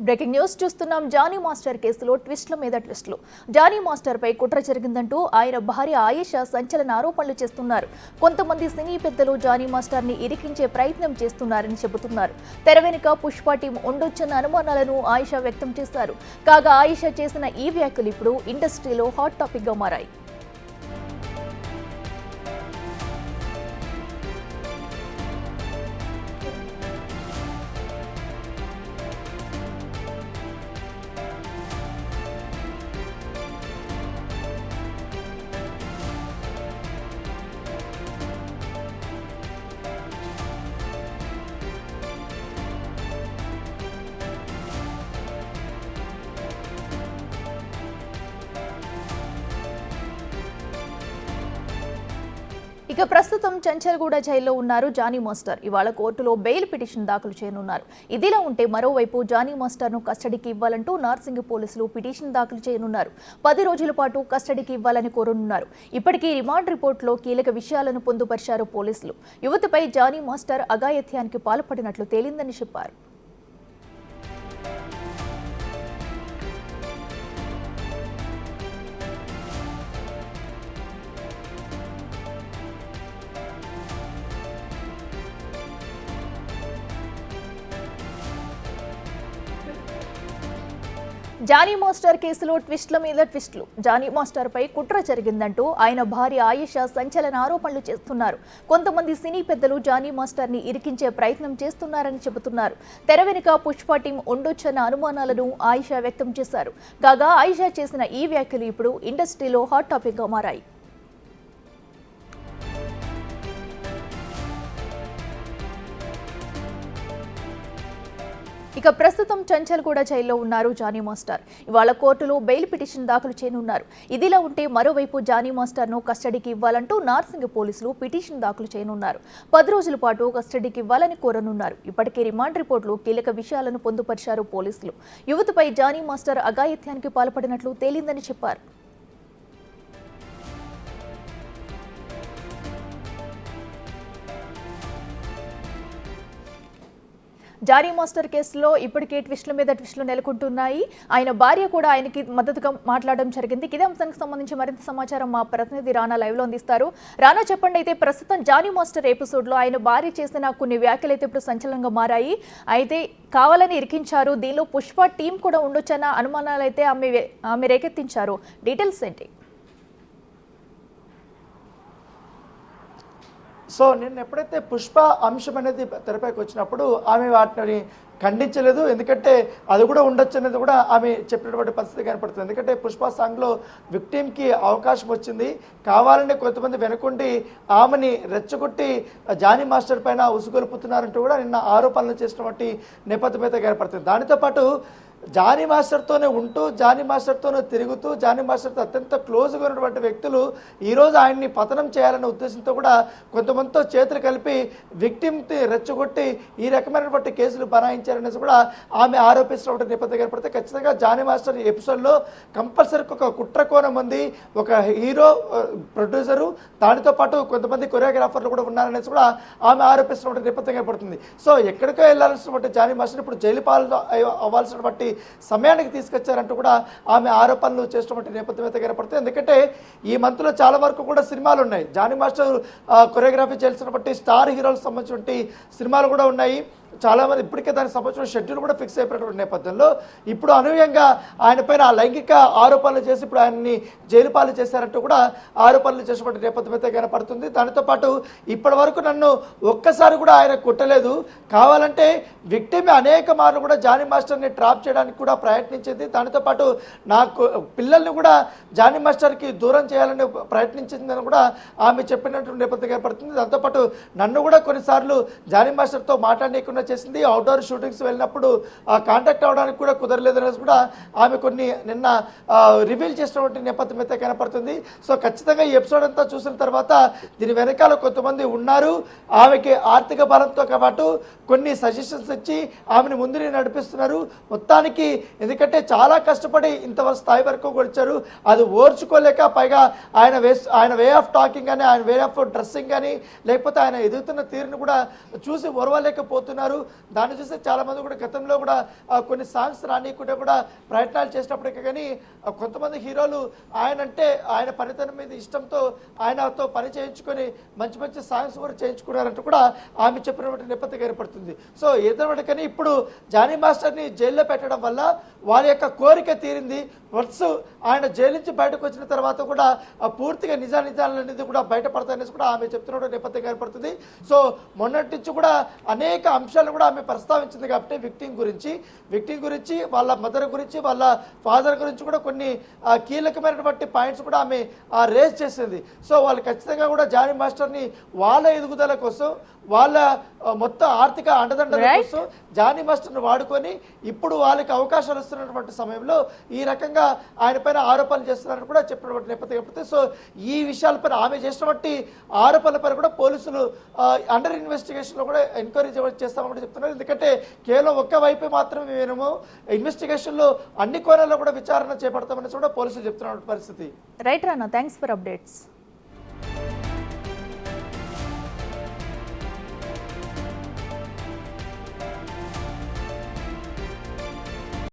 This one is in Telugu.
బ్రేకింగ్ న్యూస్ చూస్తున్నాం. జానీ మాస్టర్ కేసులో ట్విస్ట్ల మీద ట్విస్టులు. జానీ మాస్టర్ పై కుట్ర జరిగిందంటూ ఆయన భార్య ఆయేషా సంచలన ఆరోపణలు చేస్తున్నారు. కొంతమంది సినీ పెద్దలు జానీ మాస్టర్ ని ఇరికించే ప్రయత్నం చేస్తున్నారని చెబుతున్నారు. తెర వెనుక పుష్ప టీం ఉండొచ్చన్న అనుమానాలను ఆయేషా వ్యక్తం చేశారు. కాగా ఆయేషా చేసిన ఈ వ్యాఖ్యలు ఇప్పుడు ఇండస్ట్రీలో హాట్ టాపిక్ గా మారాయి. ఇక ప్రస్తుతం చంచల్గూడ జైల్లో ఉన్నారు జానీ మాస్టర్. ఇవాళ కోర్టులో బెయిల్ పిటిషన్ దాఖలు చేయనున్నారు. ఇదిలా ఉంటే మరోవైపు జానీ మాస్టర్ ను కస్టడీకి ఇవ్వాలంటూ నార్సింగ్ పోలీసులు పిటిషన్ దాఖలు చేయనున్నారు. 10 రోజుల పాటు కస్టడీకి ఇవ్వాలని కోరనున్నారు. ఇప్పటికీ రిమాండ్ రిపోర్టులో కీలక విషయాలను పొందుపరిచారు పోలీసులు. యువతిపై జానీ మాస్టర్ అఘాయిత్యానికి పాల్పడినట్లు తేలిందని చెప్పారు. జానీ మాస్టర్ కేసులో ట్విస్ట్ల మీద ట్విస్టులు. జానీ మాస్టర్ పై కుట్ర జరిగిందంటూ ఆయన భార్య ఆయేషా సంచలన ఆరోపణలు చేస్తున్నారు. కొంతమంది సినీ పెద్దలు జానీ మాస్టర్ ని ఇరికించే ప్రయత్నం చేస్తున్నారని చెబుతున్నారు. తెర వెనుక పుష్ప టీం ఉండొచ్చన్న అనుమానాలను ఆయేషా వ్యక్తం చేశారు. కాగా ఆయేషా చేసిన ఈ వ్యాఖ్యలు ఇప్పుడు ఇండస్ట్రీలో హాట్ టాపిక్ గా మారాయి. ఇక ప్రస్తుతం చంచల్గూడ జైల్లో ఉన్నారు జానీ మాస్టర్. ఇవాళ కోర్టులో బెయిల్ పిటిషన్ దాఖలు చేయనున్నారు. ఇదిలా ఉంటే మరోవైపు జానీ మాస్టర్ ను కస్టడీకి ఇవ్వాలంటూ నార్సింగ్ పోలీసులు పిటిషన్ దాఖలు చేయనున్నారు. 10 రోజుల పాటు కస్టడీకి ఇవ్వాలని కోరనున్నారు. ఇప్పటికే రిమాండ్ రిపోర్టులో కీలక విషయాలను పొందుపరిచారు పోలీసులు. యువతిపై జానీ మాస్టర్ అఘాయిత్యానికి పాల్పడినట్లు తేలిందని చెప్పారు. జానీ మాస్టర్ కేసులో ఇప్పటికే ట్విస్టుల మీద ట్విస్టులు నెలకొంటున్నాయి. ఆయన భార్య కూడా ఆయనకి మద్దతుగా మాట్లాడడం జరిగింది. ఇదే అంశానికి సంబంధించి మరింత సమాచారం మా ప్రతినిధి రానా లైవ్ లో అందిస్తారు. రానా, చెప్పండి. అయితే ప్రస్తుతం జానీ మాస్టర్ ఎపిసోడ్ లో ఆయన భార్య చేసిన కొన్ని వ్యాఖ్యలు అయితే ఇప్పుడు సంచలనంగా మారాయి. అయితే కావాలని ఇరికించారు, దీనిలో పుష్ప టీం కూడా ఉండొచ్చన్న అనుమానాలు అయితే ఆమె రేకెత్తించారు. డీటెయిల్స్ ఏంటి? సో నిన్న ఎప్పుడైతే పుష్ప అంశం అనేది తెరపైకి వచ్చినప్పుడు ఆమె వాటిని ఖండించలేదు. ఎందుకంటే అది కూడా ఉండొచ్చు అనేది కూడా ఆమె చెప్పినటువంటి పరిస్థితి కనపడుతుంది. ఎందుకంటే పుష్ప సాంగ్లో విక్టిమ్కి అవకాశం వచ్చింది, కావాలని కొంతమంది వెనుకుండి ఆమెని రెచ్చగొట్టి జానీ మాస్టర్ పైన ఉసుగొలుపుతున్నారంటూ కూడా నిన్న ఆరోపణలు చేసినటువంటి నేపథ్యం అయితే కనపడుతుంది. దానితో పాటు జానీ మాస్టర్తోనే ఉంటూ జానీ మాస్టర్తోనే తిరుగుతూ జానీ మాస్టర్తో అత్యంత క్లోజ్గా ఉన్నటువంటి వ్యక్తులు ఈరోజు ఆయన్ని పతనం చేయాలనే ఉద్దేశంతో కూడా కొంతమందితో చేతులు కలిపి విక్టిమ్ని రెచ్చగొట్టి ఈ రకమైనటువంటి కేసులు బనాయించారనేసి కూడా ఆమె ఆరోపిస్తున్నటువంటి నేపథ్యం ఏర్పడితే ఖచ్చితంగా జానీ మాస్టర్ ఎపిసోడ్లో కంపల్సరీ ఒక కుట్ర కోణం ఉంది, ఒక హీరో ప్రొడ్యూసరు దానితో పాటు కొంతమంది కొరియోగ్రాఫర్లు కూడా ఉన్నారనేసి కూడా ఆమె ఆరోపిస్తున్నటువంటి నేపథ్యం ఏర్పడుతుంది. సో ఎక్కడికో వెళ్ళాల్సినటువంటి జానీ మాస్టర్ ఇప్పుడు జైలు పాలు అవ్వాల్సినటువంటి సమయానికి తీసుకొచ్చారంటూ కూడా ఆమె ఆరోపణలు చేసినటువంటి నేపథ్యం అయితే కనపడుతుంది. ఎందుకంటే ఈ మంత్లో చాలా వరకు కూడా సినిమాలు ఉన్నాయి. జానీ మాస్టర్ కొరియోగ్రఫీ చేసినటువంటి స్టార్ హీరోలకు సంబంధించినటువంటి సినిమాలు కూడా ఉన్నాయి. చాలామంది ఇప్పటికే దానికి సంబంధించిన షెడ్యూల్ కూడా ఫిక్స్ అయిపోయినటువంటి నేపథ్యంలో ఇప్పుడు అనూహ్యంగా ఆయన పైన లైంగిక ఆరోపణలు చేసి ఇప్పుడు ఆయన్ని జైలు పాలు చేశారంటూ కూడా ఆరోపణలు చేసినటువంటి నేపథ్యం అయితే కనపడుతుంది. దానితో పాటు ఇప్పటి వరకు నన్ను ఒక్కసారి కూడా ఆయన కొట్టలేదు, కావాలంటే విక్టిమ్ అనేక మార్లు కూడా జానీ మాస్టర్ని ట్రాప్ చేయడానికి కూడా ప్రయత్నించింది. దానితో పాటు నాకు పిల్లల్ని కూడా జానీ మాస్టర్కి దూరం చేయాలని ప్రయత్నించిందని కూడా ఆమె చెప్పినటువంటి నేపథ్యం కనపడుతుంది. దాంతోపాటు నన్ను కూడా కొన్నిసార్లు జానీ మాస్టర్తో మాట్లాడలేకుండా చేసింది. అవుట్డోర్ షూటింగ్స్ వెళ్ళినప్పుడు కాంటాక్ట్ అవ్వడానికి కూడా కుదరలేదు అనేసి కూడా ఆమె కొన్ని నిన్న రివీల్ చేసినటువంటి నేపథ్యం అయితే కనపడుతుంది. సో ఖచ్చితంగా ఈ ఎపిసోడ్ అంతా చూసిన తర్వాత దీని వెనకాల కొంతమంది ఉన్నారు. ఆమెకి ఆర్థిక బలంతో పాటు కొన్ని సజెషన్స్ ఇచ్చి ఆమెను ముందు నడిపిస్తున్నారు. మొత్తానికి ఎందుకంటే చాలా కష్టపడి ఇంతవరకు స్థాయి వరకు వచ్చారు, అది ఓర్చుకోలేక పైగా ఆయన వే ఆఫ్ టాకింగ్ కానీ ఆయన వే ఆఫ్ డ్రెస్సింగ్ కానీ లేకపోతే ఆయన ఎదుగుతున్న తీరును కూడా చూసి ఓర్వలేకపోతున్నారు. చేస్తున్నారు. దాన్ని చూస్తే చాలా మంది కూడా గతంలో కూడా కొన్ని సాంగ్స్ రానియకుండా కూడా ప్రయత్నాలు చేసినప్పటికీ కానీ కొంతమంది హీరోలు ఆయన పనితనం మీద ఇష్టంతో ఆయనతో పని చేయించుకొని మంచి మంచి సాంగ్స్ కూడా చేయించుకున్నారంటూ కూడా ఆమె చెప్పినటువంటి నేపథ్యం ఏర్పడుతుంది. సో ఏదైనా కానీ ఇప్పుడు జానీ మాస్టర్ని జైల్లో పెట్టడం వల్ల వాళ్ళ యొక్క కోరిక తీరింది. వన్స్ ఆయన జైలు నుంచి బయటకు వచ్చిన తర్వాత కూడా పూర్తిగా నిజాలనేది కూడా బయటపడతాయనేసి కూడా ఆమె చెప్తున్న నేపథ్యం ఏర్పడుతుంది. సో మొన్నటి నుంచి కూడా అనేక అంశాలను కూడా ఆమె ప్రస్తావించింది కాబట్టి విక్టిమ్ గురించి వాళ్ళ మదర్ గురించి వాళ్ళ ఫాదర్ గురించి కూడా కొన్ని కీలకమైనటువంటి పాయింట్స్ కూడా ఆమె రేజ్ చేసింది. సో వాళ్ళు ఖచ్చితంగా కూడా జానీ మాస్టర్ని వాళ్ళ ఎదుగుదల కోసం వాళ్ళ మొత్తం ఆర్థిక అండదండల కోసం జానీ మాస్టర్ని వాడుకొని ఇప్పుడు వాళ్ళకి అవకాశాలు ఇస్తున్నటువంటి సమయంలో ఈ రకంగా ఆయన పైన ఆరోపణలు చేస్తున్నారని కూడా చెప్పినటువంటి నేపథ్యం ఏర్పడుతుంది. సో ఈ విషయాలపైన ఆమె చేసినటువంటి ఆరోపణలపైన కూడా పోలీసులు అండర్ ఇన్వెస్టిగేషన్లో కూడా ఎంక్వైరీ చేస్తామని కూడా చెప్తున్నారు. ఎందుకంటే కేవలం ఒక్క వైపు మాత్రమే మేము ఇన్వెస్టిగేషన్లో అన్ని కోణాల్లో కూడా విచారణ చేపడతామని కూడా పోలీసులు చెప్తున్న పరిస్థితి. Right Rana, thanks for updates.